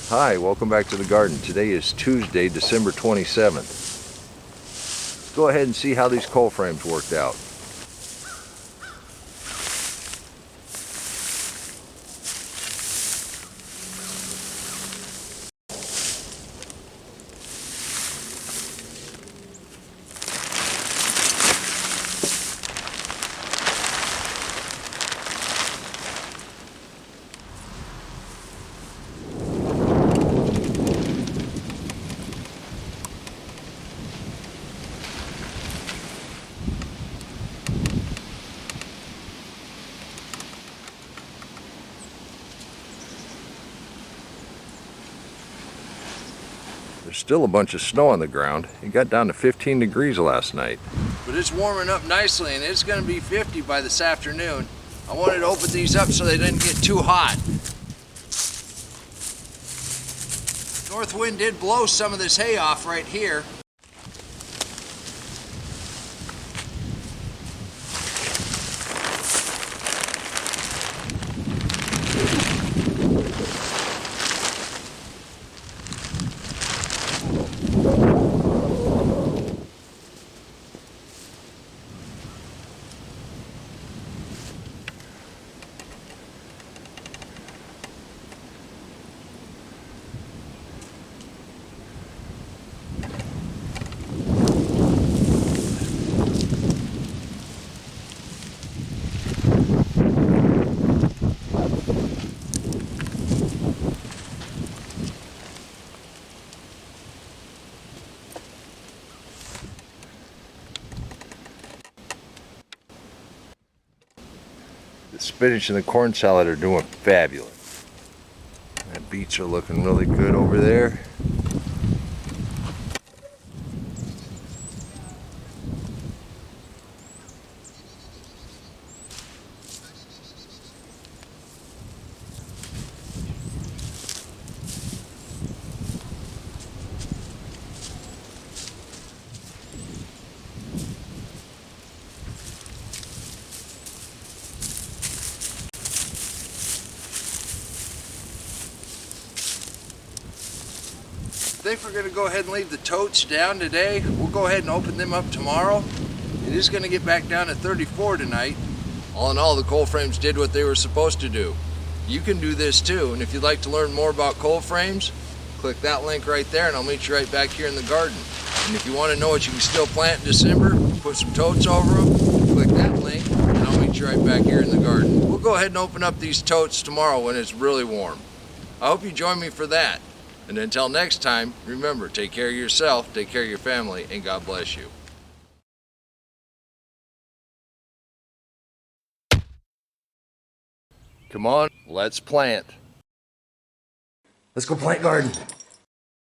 Hi, welcome back to the garden. Today is Tuesday, December 27th. Let's go ahead and see how these coal frames worked out. There's still a bunch of snow on the ground. It got down to 15 degrees last night. But it's warming up nicely and it's going to be 50 by this afternoon. I wanted to open these up so they didn't get too hot. North wind did blow some of this hay off right here. The spinach and the corn salad are doing fabulous. The beets are looking really good over there. I think we're going to go ahead and leave the totes down today. We'll go ahead and open them up tomorrow. It is going to get back down to 34 tonight. All in all, the coal frames did what they were supposed to do. You can do this too, and if you'd like to learn more about coal frames, click that link right there and I'll meet you right back here in the garden. And if you want to know what you can still plant in December, put some totes over them, click that link and I'll meet you right back here in the garden. We'll go ahead and open up these totes tomorrow when it's really warm. I hope you join me for that. And until next time, remember, take care of yourself, take care of your family, and God bless you. Come on, let's plant. Let's go plant garden.